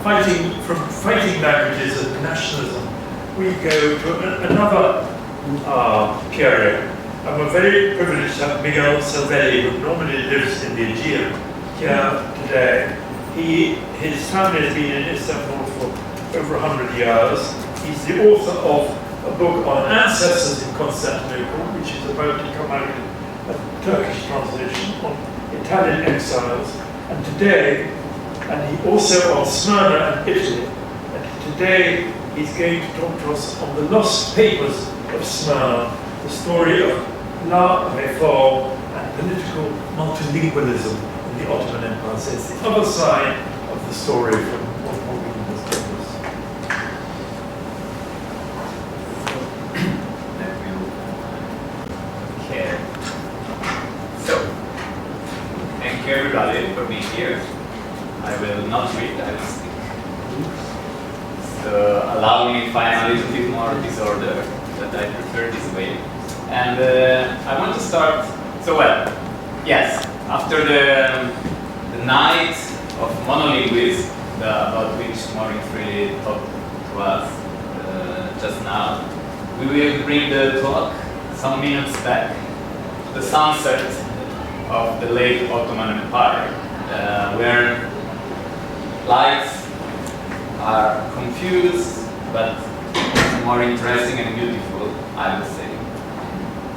fighting languages and nationalism, we go to another period. And we're very privileged to have Miguel Selvelli, who normally lives in the Aegean, here today. His family has been in Istanbul for over 100 years. He's the author of a book on ancestors in Constantinople, which is about to come out in a Turkish translation on Italian exiles. And today, and he also on Smyrna and Italy. And today he's going to talk to us on the lost papers of Smyrna, the story of Réforme and political multilingualism in the Ottoman Empire. So it's the other side of the story from what we can discuss. Okay. So, thank you everybody for being here. I will not read, I will speak. So, allow me to find a little bit more disorder, but I prefer this way. And I want to start, yes, after the night of monolingualism, about which Maureen really talked to us just now, we will bring the talk some minutes back to the sunset of the late Ottoman Empire, where lives are confused, but more interesting and beautiful, I would say.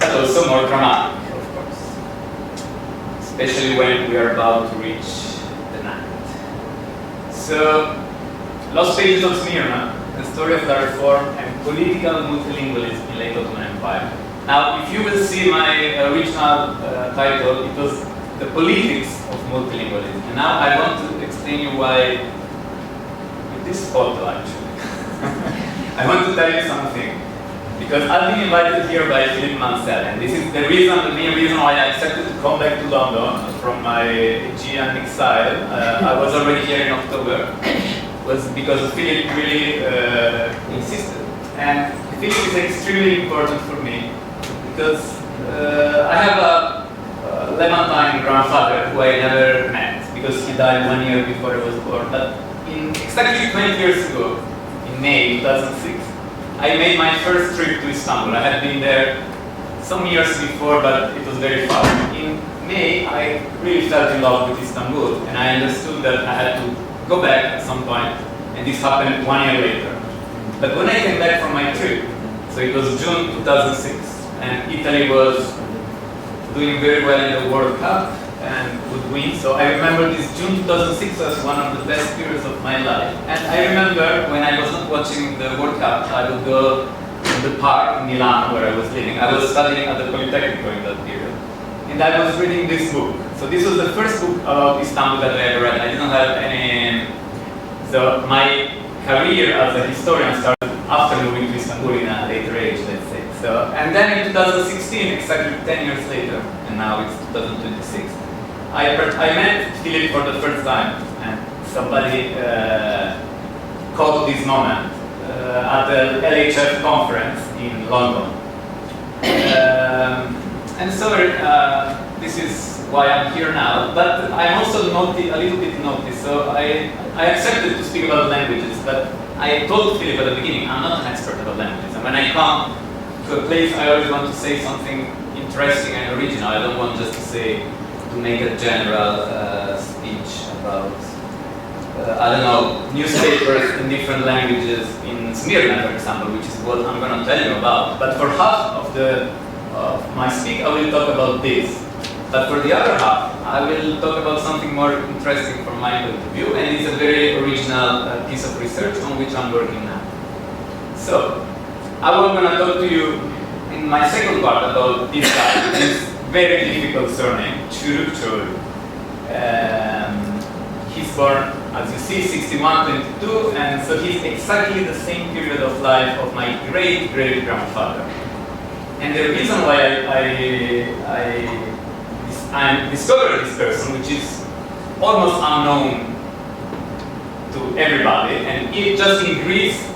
But also more dramatic, of course. Especially when we are about to reach the night. So, Lost Pages of Smyrna, the story of the Réforme and political multilingualism in late Ottoman Empire. Now, if you will see my original title, it was The Politics of Multilingualism. And now I want to explain you why, with this photo actually, I want to tell you something. Because I've been invited here by Philip Mansell, and this is the main reason why I accepted to come back to London from my Aegean exile. I was already here in October, was because Philip really insisted. And Philip is extremely important for me, because I have a Levantine grandfather who I never met, because he died 1 year before I was born. But exactly 20 years ago, in May 2006, I made my first trip to Istanbul. I had been there some years before, but it was very far. In May, I really fell in love with Istanbul, and I understood that I had to go back at some point, and this happened 1 year later. But when I came back from my trip, so it was June 2006, and Italy was doing very well in the World Cup and would win. So I remember this June 2006 as one of the best periods of my life. And I remember when I was not watching the World Cup, I would go to the park in Milan where I was living. I was studying at the Polytechnic in that period. And I was reading this book. So this was the first book about Istanbul that I ever read. I didn't have any... So my career as a historian started after moving to Istanbul in a later age, let's say. So, and then in 2016, exactly 10 years later, and now it's 2026, I met Philip for the first time, and somebody caught this moment at the LHF conference in London. And so this is why I'm here now, but I'm also a little bit naughty, so I accepted to speak about languages, but I told Philip at the beginning, I'm not an expert about languages, and when I come to a place, I always want to say something interesting and original. I don't want just to make a general speech about, I don't know, newspapers in different languages in Smyrna, for example, which is what I'm going to tell you about. But for half of my speak, I will talk about this. But for the other half, I will talk about something more interesting from my point of view, and it's a very original piece of research on which I'm working now. So, I was going to talk to you in my second part about this guy, which is very difficult surname, Çurukçoğlu. He's born, as you see, 6122, and so he's exactly the same period of life of my great-great-grandfather. And the reason why I discovered this person, which is almost unknown to everybody, and just in Greece,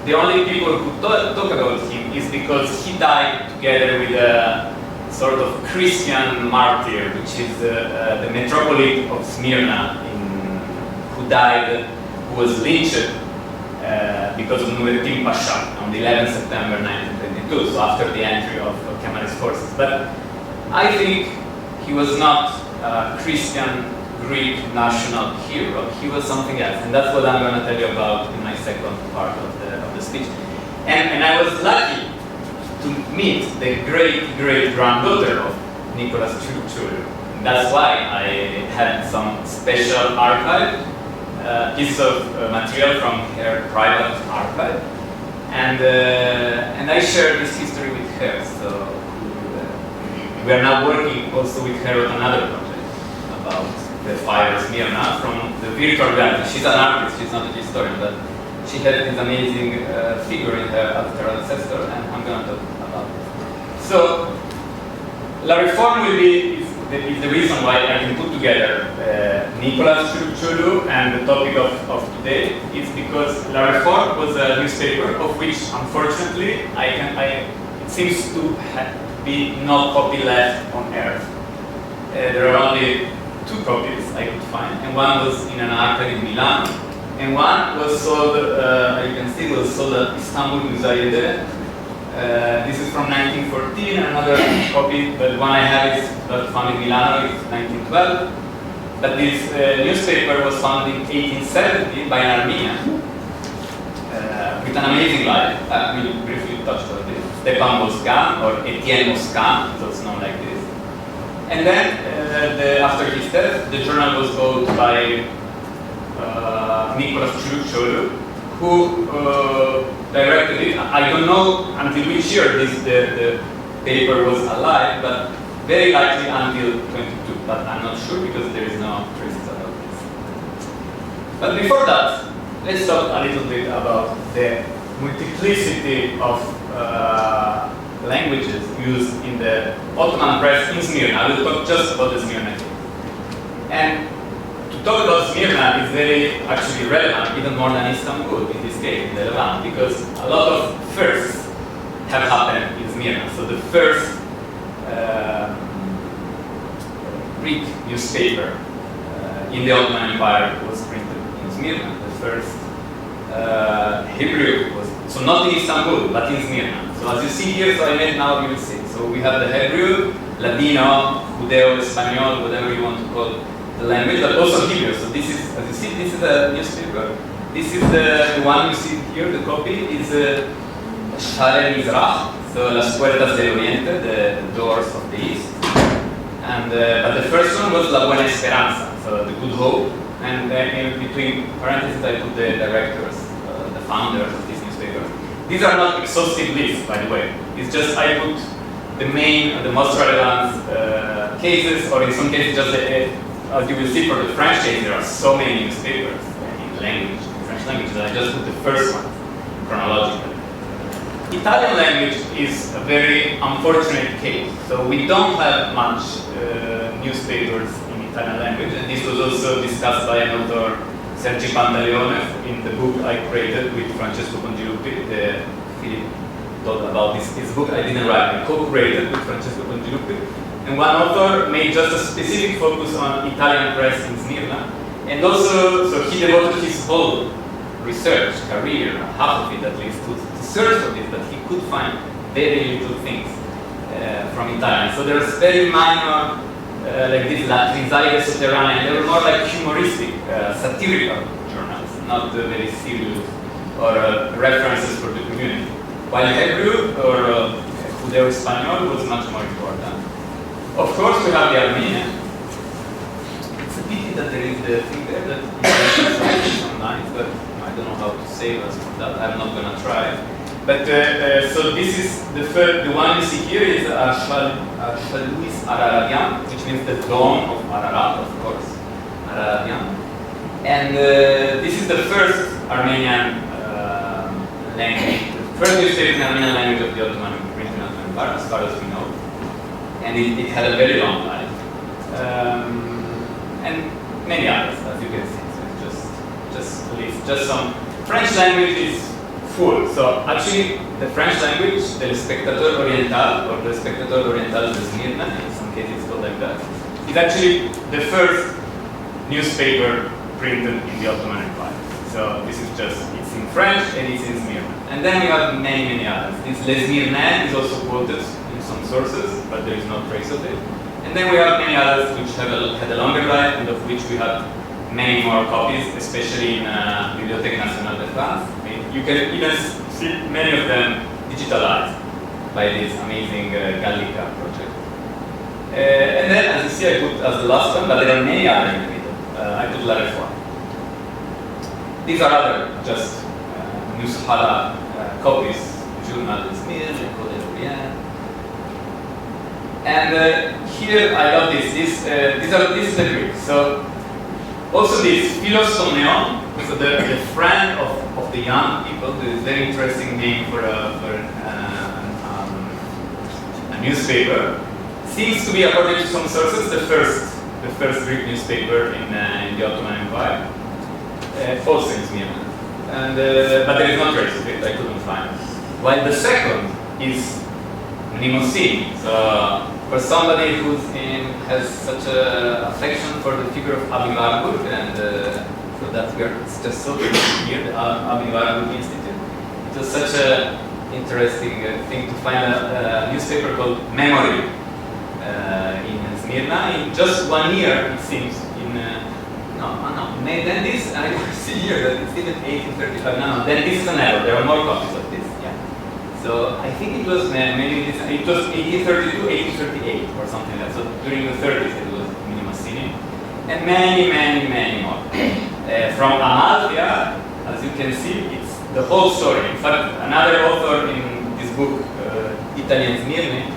the only people who talk about him is because he died together with a sort of Christian martyr, which is the metropolitan of Smyrna, who who was lynched because of Nureddin Pasha on the 11th September 1922, so after the entry of Kemalist forces. But I think he was not a Christian Greek national hero, he was something else, and that's what I'm going to tell you about in my second part of the speech. And I was lucky to meet the great-great-granddaughter of Nicholas Churchill. That's why I had some special archive, piece of material from her private archive, and I shared this history with her. So we are now working also with her on another project about the fire of Smyrna from the virtual reality. She's an artist, she's not a historian, but she had this amazing figure in her ancestor, and I'm going to talk about it. So, La Réforme will be is the reason why I can put together Nicolas Churchill and the topic of today. It's because La Réforme was a newspaper of which, unfortunately, it seems to be no copy left on earth. There are only 2 copies I could find, and one was in an archive in Milan, and one was sold, you can see, was sold at Istanbul Müzayede. This is from 1914, another copy, but the one I have is found in Milano, it's 1912. But this newspaper was founded in 1870 by an Armenian with an amazing life. We'll briefly touch on this. Stepan Moscan, or Etienne Moscan, it's also known like this. And then, after his death, the journal was bought by Nicolas Churchill, who directed it. I don't know until which year the paper was alive, but very likely until 22. But I'm not sure because there is no traces about this. But before that, let's talk a little bit about the multiplicity of languages used in the Ottoman press in Smyrna. I will talk just about the Smyrna case. And to talk about Smyrna is very actually relevant, even more than Istanbul in this case, in the Levant, because a lot of firsts have happened in Smyrna. So the first Greek newspaper in the Ottoman Empire was printed in Smyrna. The first Hebrew was, so not in Istanbul, but in Smyrna. So as you see here, so I made now you will see. So we have the Hebrew, Ladino, Judeo, Espanol, whatever you want to call the language, but also Hebrew. So this is, as you see, this is a newspaper. This is the one you see here, the copy, is Share Mizrach, so Las Puertas del Oriente, the doors of the East. And but the first one was La Buena Esperanza, so the Good Hope. And in between parentheses, I put the directors, the founders of this newspaper. These are not exhaustive lists, by the way. It's just I put the main, the most relevant cases, or in some cases just as you will see for the French case, there are so many newspapers in language, in French language, that I just put the first one chronologically. Italian language is a very unfortunate case. So we don't have much newspapers in Italian language, and this was also discussed by an author, Sergi Pantaleone, in the book I created with Francesco Congilupi. Philip thought about this book. I didn't write, I co-created with Francesco Congilupi. And one author made just a specific focus on Italian press in Smyrna. And also, so he devoted his whole research, career, half of it at least, to search for this, but he could find very little things from Italian. So there's very minor, like this La Trisaide Sotterranea, they were more like humoristic, satirical journals, not very serious or references for the community. While Hebrew or Judeo-Espanol was much more important. Of course, we have the Armenian. It's a pity that there is the thing there that you some lines, but I don't know how to save us from that. I'm not going to try. But so this is the one you see here is Shaluis Araratian, which means the dawn of Ararat, of course, Araratian. And this is the first Armenian language, the first newspaper in Armenian language of the Ottoman Empire, as far as we know. And it had a very long life. And many others, as you can see. So just a list. Just some French language is full. So actually, the French language, the Spectateur Oriental, or the Spectateur Oriental de Smyrna, in some cases it's called like that, is actually the first newspaper printed in the Ottoman Empire. So this is just, it's in French and it's in Smyrna. And then we have many others. This Les Smyrnains is also quoted in some sources, but there is no trace of it. And then we have many others which had a longer life, and of which we have many more copies, especially in Bibliothèque Nationale de France. I mean, you can even see many of them digitalized by this amazing Gallica project. And then, as you see, I put as the last one, but there are many others in the middle. I put La Réforme. These are other just New Sahara copies, Journal de Smyrna, École de Lorient. And here I got this. This is the Greek. So also this Philos Somneon, so the friend of the young people. This is a very interesting name for a newspaper. Seems to be, according to some sources, the first Greek newspaper in the Ottoman Empire. Also in Smyrna. And but there is no trace of it. I couldn't find it. While the second is Mnemosyne. So for somebody who has such an affection for the figure of Abi Warburg, and for that we are just so here, the Abi Warburg Institute. It was such an interesting thing to find a newspaper called Memory in Smyrna. In just 1 year, it seems. Then this, I see here that it's even 1835. No, then this is an error. There are more copies of this. Yeah. So I think it was maybe this, it was 1832, 1838 or something like that. So during the 30s it was Mnemosyne, and many more. From Amalthea, as you can see, it's the whole story. In fact, another author in this book, Italian Smyrna,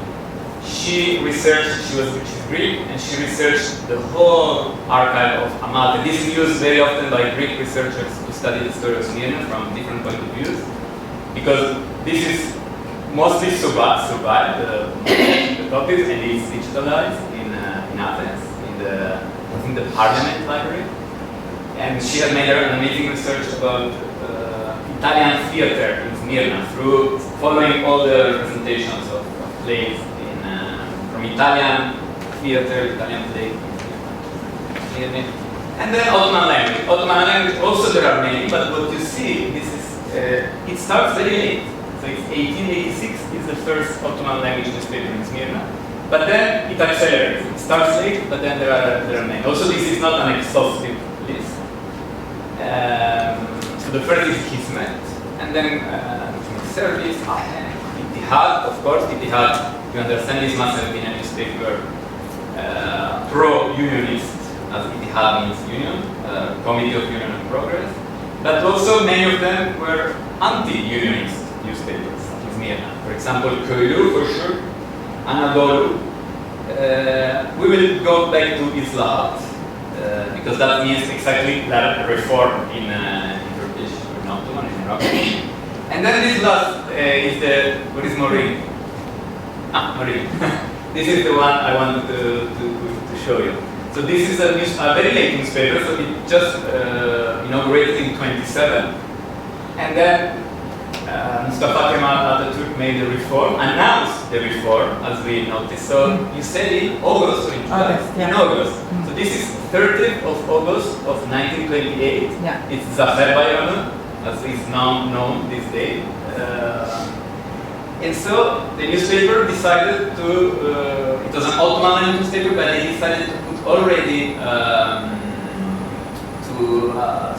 she researched, she's Greek, and she researched the whole archive of Amalthea. This is used very often by Greek researchers to study the story of Smyrna from different point of views, because this is mostly survived, the copies, and it's digitalized in Athens, in the Parliament Library. And she has made an amazing research about Italian theater in Smyrna through following all the representations of plays from Italian theater, Italian play. And then Ottoman language. Ottoman language also there are many, but what you see, this is it starts very late. So it's 1886 is the first Ottoman language newspaper in Smyrna. But then it accelerates. It starts late, but then there are many. Also, this is not an exhaustive list. So the first is Kismet, and then service, Ittihad, of course. Ittihad, you understand, this must have been a newspaper pro-unionist, as Ittihad means union, Committee of Union and Progress. But also many of them were anti-unionist newspapers in Smyrna. For example, Köylü for sure, Anadolu. We will go back to Islahat, because that means exactly that reform in Turkish, or in Ottoman, in Iraq. And then this last is what is Morin? Morin. This is the one I wanted to show you. So this is a very late newspaper, so it just inaugurated in 27. And then Mustafa Kemal Atatürk made the reform, announced the reform, as we noticed. So you said in August or in July? Yeah. In August. So this is 30th of August of 1928. Yeah. It's Zafer Bayramı, as is now known this day. And so the newspaper decided to, it was an Ottoman newspaper, but they decided to put already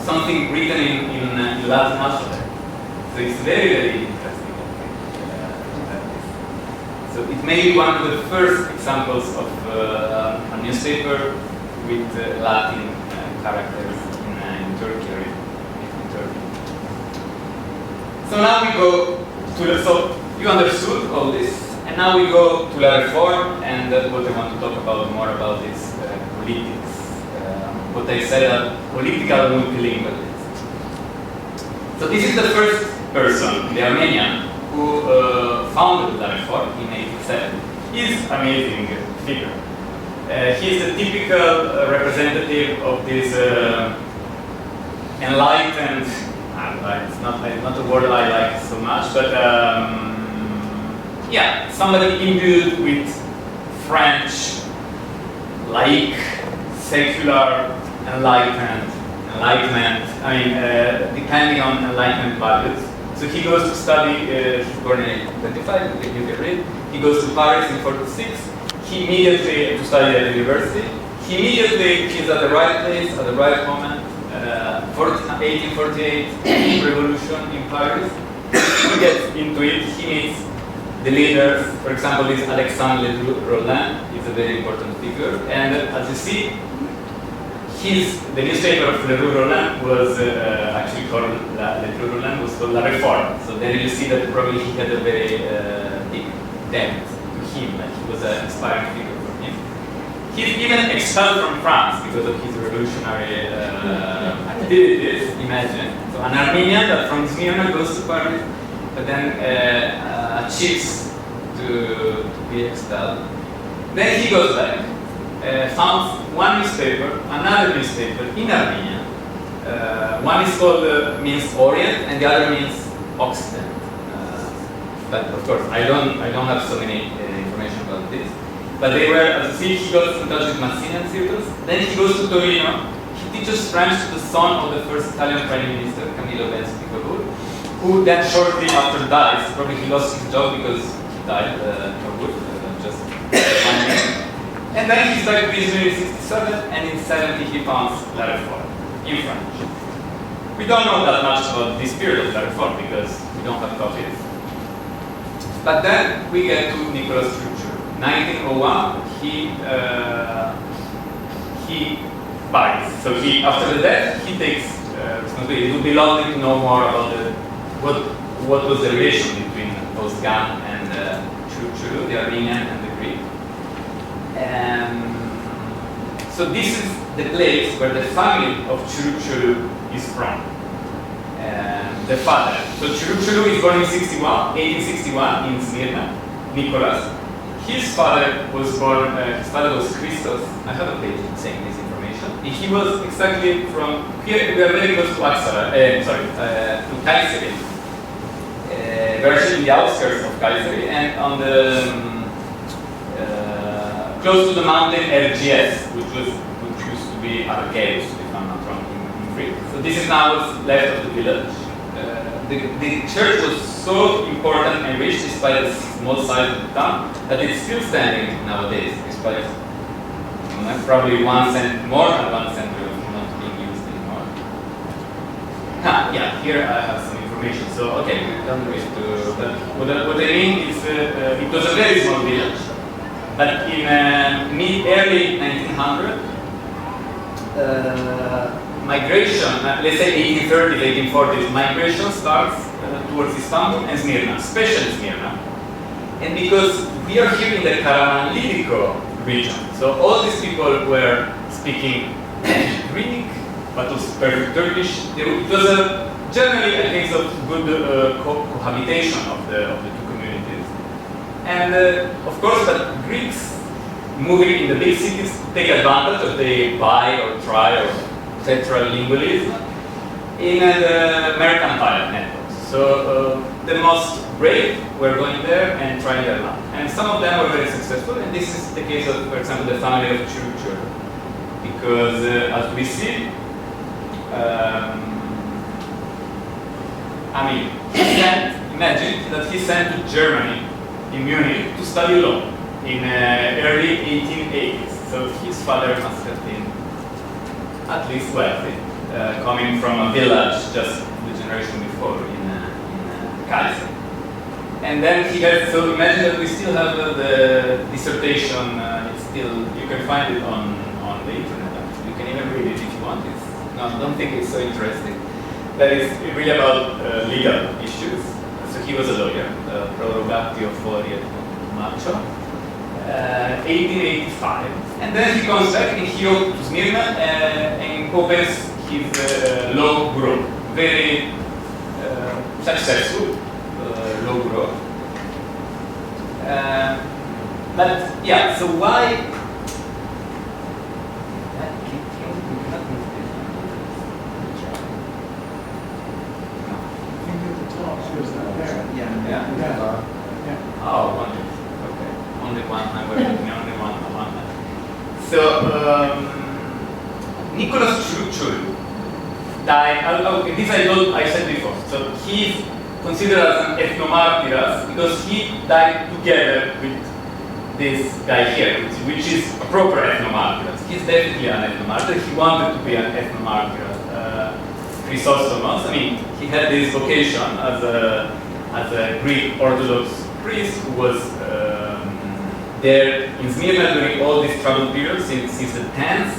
something written in Latin alphabet. So it's very interesting. So it may be one of the first examples of a newspaper with Latin characters in Turkey or in Turkey. So now we go to so you understood all this, and now we go to La Réforme, and that's what I want to talk about more about this politics. What I said, political multilingualism. So this is the first person, the Armenian, who founded La Réforme in 1870. He's an amazing figure. He's the typical representative of this enlightened, it's not a word I like so much, but yeah, somebody imbued with French, laïque, secular, enlightened enlightenment, depending on enlightenment values. So he goes to study, he's born in 25, you can read. He goes to Paris in 46. He immediately to study at the university. He immediately is at the right place, at the right moment. 1848, revolution in Paris. He gets into it, he meets the leaders. For example, this Alexandre Rollin is a very important figure. And as you see, the newspaper of Rollin was actually called Rollin was called La Réforme. So there you see that probably he had a very big debt to him, like he was an inspiring figure for him. He's even expelled from France because of his revolutionary activities, imagine. So an Armenian that from Smyrna goes to Paris, but then achieves to be expelled. Then he goes back. Founds one newspaper, another newspaper in Armenia. One is called means Orient, and the other means Occident. But of course, I don't have so many information about this. But they were, as you see, he goes in touch with Mazzini and Circus. Then he goes to Torino. He teaches French to the son of the first Italian Prime Minister, Camillo Benso, who then shortly after dies. Probably he lost his job because he died for good, just 1 year. And then he started prisoner in 67, and in 70 he founds La Réforme in French. We don't know that much about this period of La Réforme because we don't have copies. But then we get to Nicolas Truchur. 1901, he buys. So after the death, he takes responsibility. It would be lovely to know more about what was the relation between Postgan and Truchur, the Armenian and the Greek. So this is the place where the family of Churu is from. The father. So Churu is born in 1861 in Smyrna, Nicholas. His father was Christos. I have a page saying this information. He was exactly from here. We are very close to to Kayseri. We're actually in the outskirts of Kayseri and on the close to the mountain RGS, which used to be Archeus, if I'm not wrong, in Greek. So this is now what's left of the village. The church was so important and rich despite the small size of the town that it's still standing nowadays, despite probably more than 1 century of not being used anymore. Yeah, here I have some information. So, okay, we don't wish to. But what I mean is, it was a very small village. But in early 1900, migration, let's say 1830s, 1840s, migration starts towards Istanbul and Smyrna, especially Smyrna. And because we are here in the Karamanlidico region, so all these people were speaking Greek, but also perfect Turkish. It was generally a case of good cohabitation of the two communities. And of course, but Greeks moving in the big cities take advantage of the bi or tri or tetralingualism in the mercantile networks. So the most brave were going there and trying their luck. And some of them were very successful, and this is the case of, for example, the family of Churu. Because as we see, imagine that he sent to Germany in Munich to study law in early 1880s. So his father must have been at least wealthy, coming from a village just the generation before in Kaiser. And then he has, so imagine that we still have the dissertation, it's still, you can find it on the internet actually. You can even read it if you want. I don't think it's so interesting. That is really about legal issues. So he was a lawyer, Prorogatio Fori et Macho, 1885. And then he comes back and he goes to Smyrna and opens his law bureau. Very successful law bureau. But yeah, so why? Oh, wonderful. Okay. Only one. I'm working only one. So, Nicolas Churu died. Okay, this I said before. So he's considered as an ethnomartyr because he died together with this guy here, which is a proper ethnomartyr. He's definitely an ethnomartyr. He wanted to be an ethnomartyr. Chrysostomos, I mean, he had this vocation as a Greek Orthodox priest who was there in Smyrna during all this troubled period since the 10th,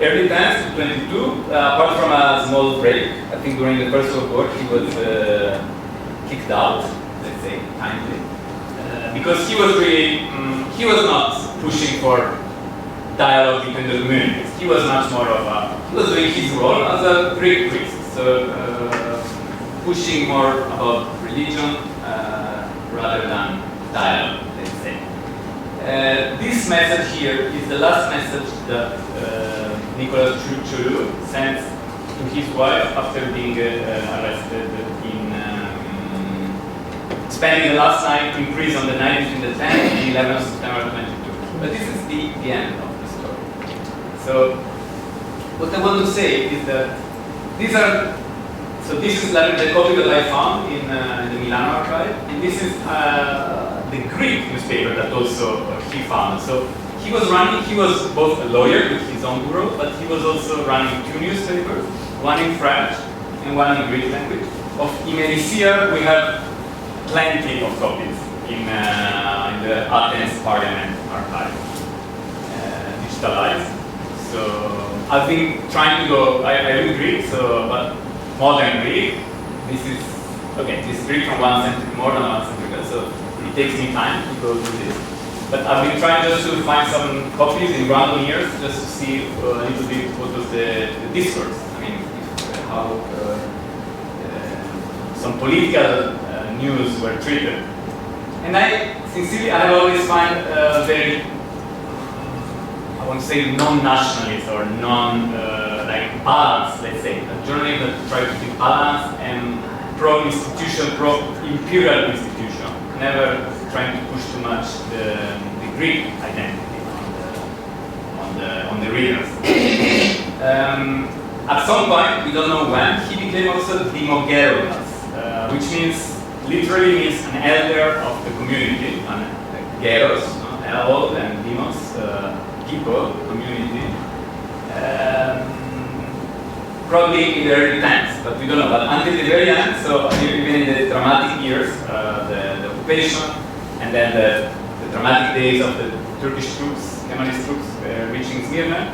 early 10th to 22, apart from a small break. I think during the First World War he was kicked out, let's say, kindly, because he was really, he was not pushing for dialogue between the communities. He was much more of he was doing his role as a Greek priest, so pushing more about religion rather than dialogue, let's say. This message here is the last message that Nicolas Churu sent to his wife after being arrested in spending the last night in prison, the night between the 10th and 11th of September 22. But this is the end of the story. So, what I want to say is that these are, so this is like the copy that I found in the Milan archive, and this is the Greek newspaper that also he found. So he was both a lawyer with his own bureau, but he was also running two newspapers, one in French and one in Greek language. Of Imerisia, we have plenty of copies in the Athens Parliament archive, digitalized. So I've been trying to go, I read Greek, so, but modern Greek, this is Greek from 1 century, more than 1 century ago, so it takes me time to go through this. But I've been trying just to find some copies in random years, just to see a little bit what was the discourse. I mean, how some political news were treated. And I have always find very, I won't say non-nationalist or like balanced, let's say, a journalism that tries to be balanced and pro-institution, pro-imperial institution, never trying to push too much the Greek identity on the readers. At some point, we don't know when, he became also Dimogeronas, which literally means an elder of the community, an geros, old, and demos, people, community. Probably in the early 10s, but we don't know. But until the very end, so even in the dramatic years, the occupation, and then the dramatic days of the Turkish troops, Kemalist troops reaching Smyrna,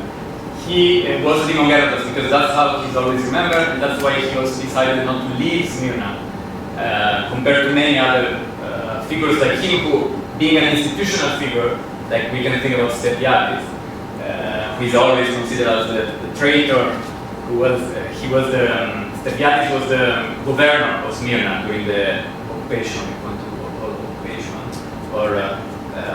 he was Dimogeronas because that's how he's always remembered, and that's why he also decided not to leave Smyrna, compared to many other figures like him, who, being an institutional figure, like we can think about Stephiadis, who is always considered as the traitor. Stephiadis was the governor of Smyrna during the occupation, if you want to call it occupation, or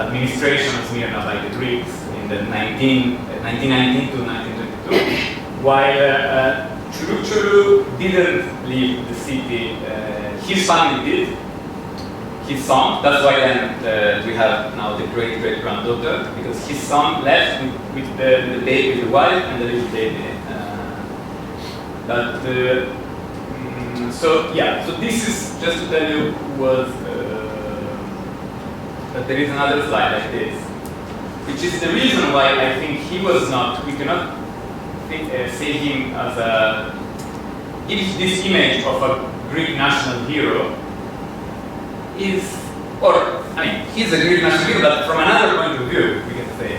administration of Smyrna by the Greeks in the 1919 to 1922. While Churu didn't leave the city, his family did. His son, that's why then we have now the great-great-granddaughter, because his son left with the baby, with the wife and the little baby. So this is just to tell you that there is another slide like this, which is the reason why I think he was not, we cannot say him as give this image of a Greek national hero he's a Greek national hero, but from another point of view, we can say,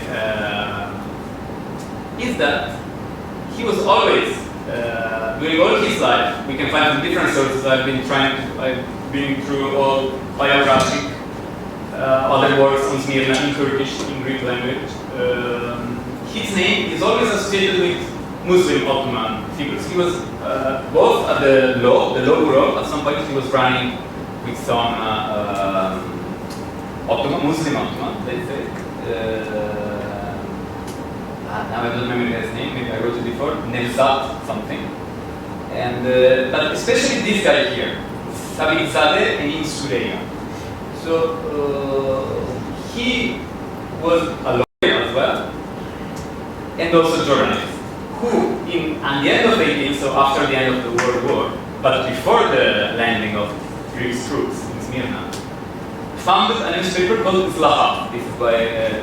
is that he was always, during all his life, we can find from different sources. I've been through all biographic, other works on Smyrna in Turkish, in Greek language. His name is always associated with Muslim Ottoman figures. He was both at the law bureau. At some point, he was running with some Muslim Ottoman, let's say. Now I don't remember his name, maybe I wrote it before, Nevzat something. And, but especially this guy here, Sabit and Insureya. So he was a lawyer as well, and also a journalist, who in at the end of the 18th, so after the end of the World War, but before the landing of Greek troops in Smyrna, founded a newspaper called Levant, this is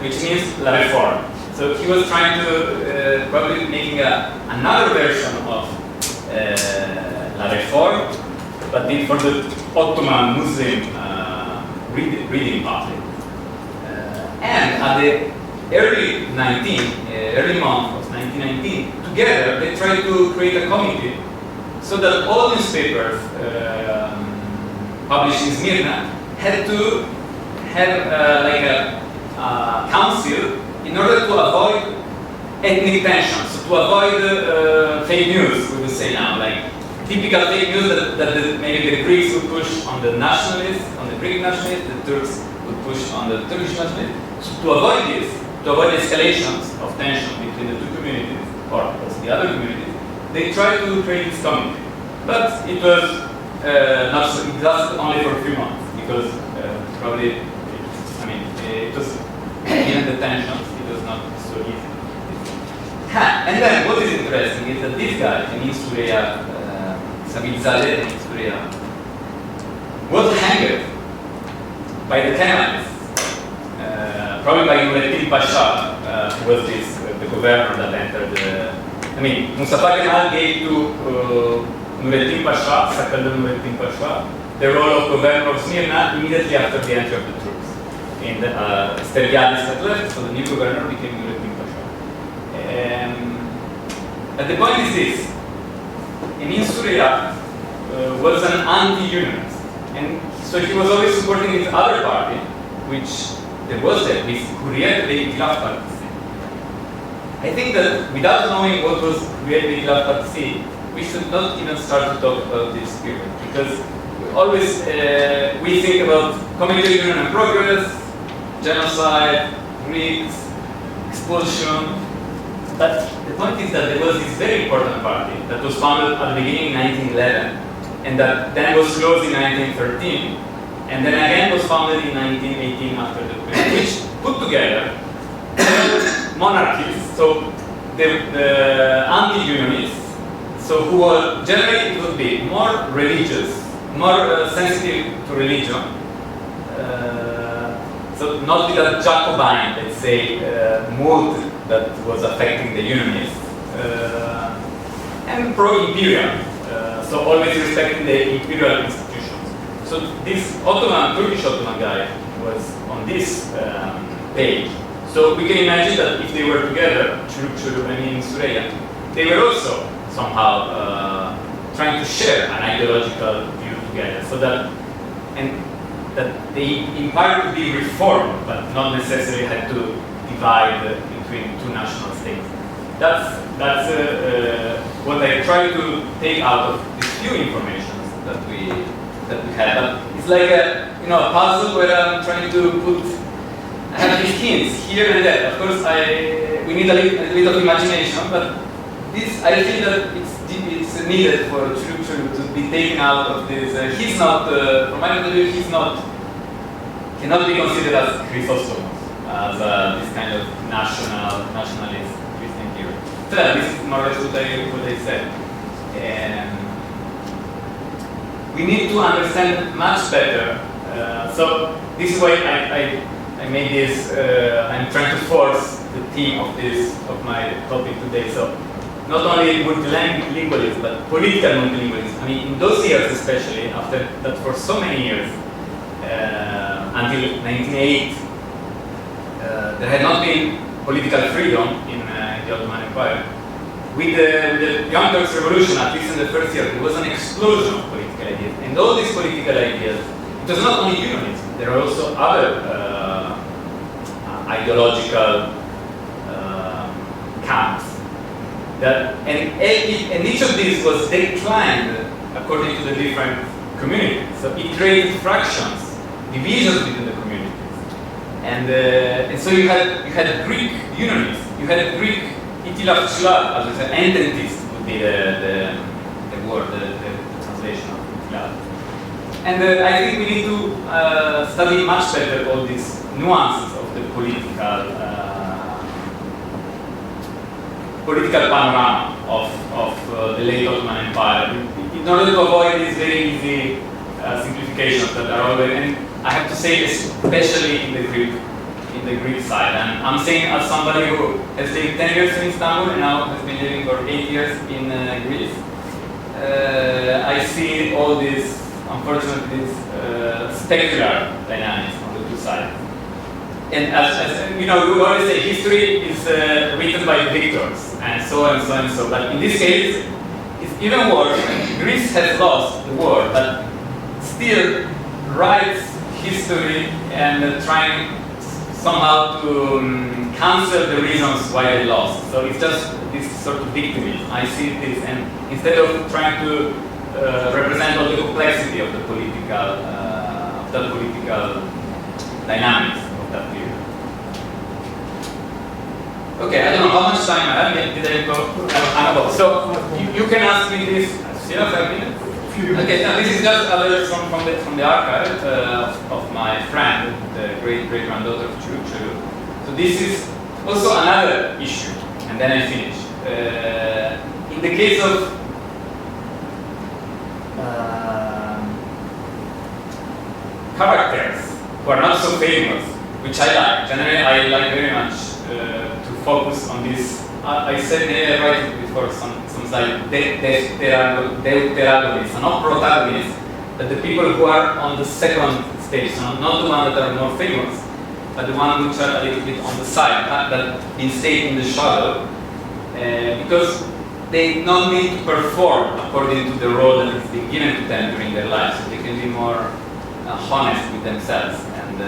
which means La Réforme. So he was trying to probably making another version of La Réforme, but for the Ottoman Muslim reading public. And at the early month of 1919, together they tried to create a committee so that all newspapers published in Smyrna had to have like a council in order to avoid ethnic tensions, so to avoid fake news, we would say now, like typical fake news that maybe the Greeks would push on the nationalists, on the Greek nationalists, the Turks would push on the Turkish nationalists. So to avoid this, to avoid escalations of tension between the two communities, or also the other communities, they tried to create this committee. But it was not so, it lasted only for a few months, because probably, I mean, it was, given the tensions, it was not so easy. And then what is interesting is that this guy, in Surya, Sabizadeh in Surya, was hanged by the Kemalists, probably by Nureddin Pasha, who was the governor that entered the. I mean, Mustafa Kemal gave to Nureddin Pasha, Sakal Nureddin Pasha, the role of governor of Smyrna immediately after the entry of the troops. In the Stergiadis had left, so the new governor became Nureddin Pasha. But the point is this: in Surya was an anti-unionist, and so he was always supporting his other party, which there was this Hurriyet al-Itilaf Party. I think that without knowing what was Hurriyet al-Itilaf Party, we should not even start to talk about this period, because always we think about community union and progress, genocide, Greeks, expulsion. But the point is that there was this very important party that was founded at the beginning in 1911, and that then was closed in 1913, and then again was founded in 1918 after the coup, which put together monarchies, so the anti-unionists, so who were generally it would be more religious, more sensitive to religion, so not with a Jacobin, let's say, mood that was affecting the unionists, and pro-imperial, so always respecting the imperial institutions. So this Turkish Ottoman guy was on this page. So we can imagine that if they were together, in Surya, they were also somehow trying to share an ideological view together, so that the empire could be reformed, but not necessarily had to divide between two national states. That's what I try to take out of these few informations that we have. But it's like a puzzle where I'm trying to put. I have these hints here and there. Of course, we need a little bit of imagination, but this I feel that it's needed for Churu to be taken out of this. He's not, from my point of view, cannot be considered as Chrysostomos, as this kind of nationalist Christian hero. So this is more or less what I said. We need to understand much better. So this is why I made this. I'm trying to force the theme of my topic today. So not only multilingualism, but political multilingualism. I mean, in those years, especially after that, for so many years until 1908, there had not been political freedom in the Ottoman Empire. With the Young Turks Revolution, at least in the first year, there was an explosion of political ideas. And all these political ideas, it was not only unionism, there are also other ideological camps. And each of these was declined according to the different communities. So it created fractions, divisions within the communities. And so you had Greek unionists, you had Greek itilaf shlav, as we said, entities would be the word, the translation of itilaf. And I think we need to study much better all these nuances of the political political panorama of the late Ottoman Empire. In order to avoid these very easy simplifications that are always, and I have to say, especially in the Greek side. And I'm saying as somebody who has lived 10 years in Istanbul and now has been living for 8 years in Greece. I see all these, unfortunately, these specular dynamics on the two sides. And as you know, we always say history is written by victors, and so and so and so. But in this case, it's even worse. Greece has lost the war, but still writes history and trying somehow to cancel the reasons why they lost. So it's just this sort of victimism. I see this, and instead of trying to represent all the complexity of the political dynamics of that period. Okay, I don't know how much time I have. Did I go? So you can ask me this. Still 5 minutes? Okay, now this is just a letter from the archive of my friend, the great-granddaughter of Churu. So this is also another issue, and then I finish. In the case of characters who are not so famous, which I like. Generally, I like very much to focus on this. I said I write it before some slide. Deuteragonists, not protagonists, but the people who are on the second stage, so not the ones that are more famous, but the ones which are a little bit on the side, that stay in the shadow, because they don't need to perform according to the role that has been given to them during their lives. So they can be more honest with themselves. And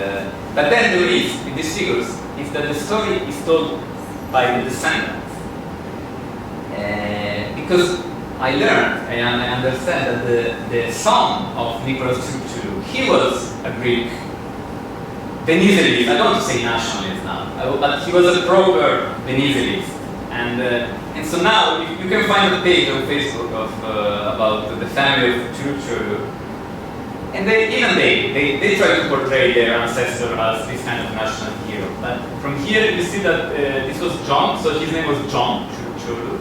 but then the risk with these figures is that the story is told by the descendants. Because I learned and I understand that the son of Nicholas Churu, he was a Greek Venizilist. I don't want to say nationalist now, but he was a proper Venizilist. And so now you can find a page on Facebook of about the family of Churu, and they try to portray their ancestor as this kind of national hero. But from here you see that this was John, so his name was John Churu.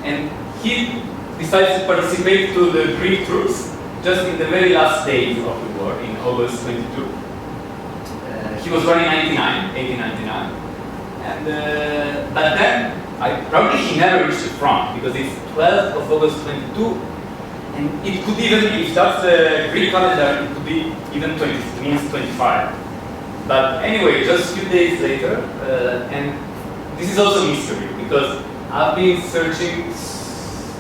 And he decided to participate to the Greek troops just in the very last days of the war, in August 22. He was born in 1899. And, but then, probably he never reached the front, because it's 12th of August 22, and it could even, if that's the Greek calendar, it could be even 20, it means 25. But anyway, just a few days later, and this is also mystery, because I've been searching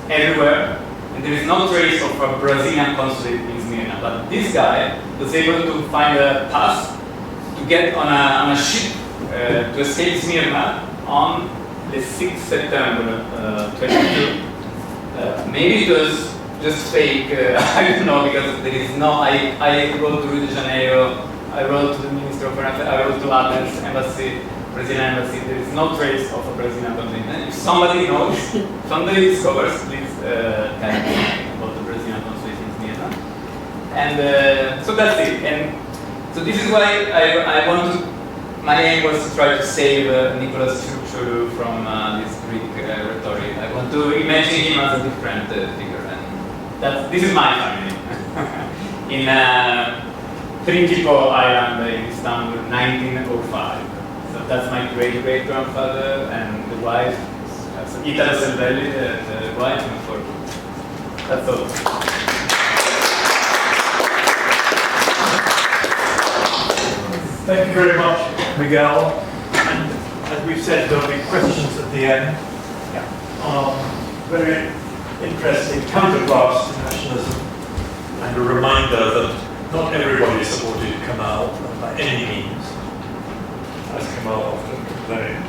everywhere, and there is no trace of a Brazilian consulate in Smyrna. But this guy was able to find a pass to get on a ship to escape Smyrna on the 6th September 22. Maybe it was just fake, I don't know, because there is no, I wrote to Rio de Janeiro, I wrote to the Minister of Foreign Affairs, I wrote to Athens Embassy, Brazilian Embassy, there is no trace of a Brazilian consulate. And if somebody knows, somebody discovers, please tell me about the Brazilian consulate in Smyrna. And so that's it. And so this is why I want to, my aim was to try to save Nicholas Churu from this Greek rhetoric. I want to imagine him as a different figure. And this is my family. In Principo Island in Istanbul, 1905. So that's my great-great-grandfather and the wife, Italo Selvelli, the wife, and for that's all. Thank you very much, Miguel. And as we've said, there'll be questions at the end. Very interesting counterclass to nationalism, and a reminder that not everybody supported Kemal by any means, as Kemal often complained.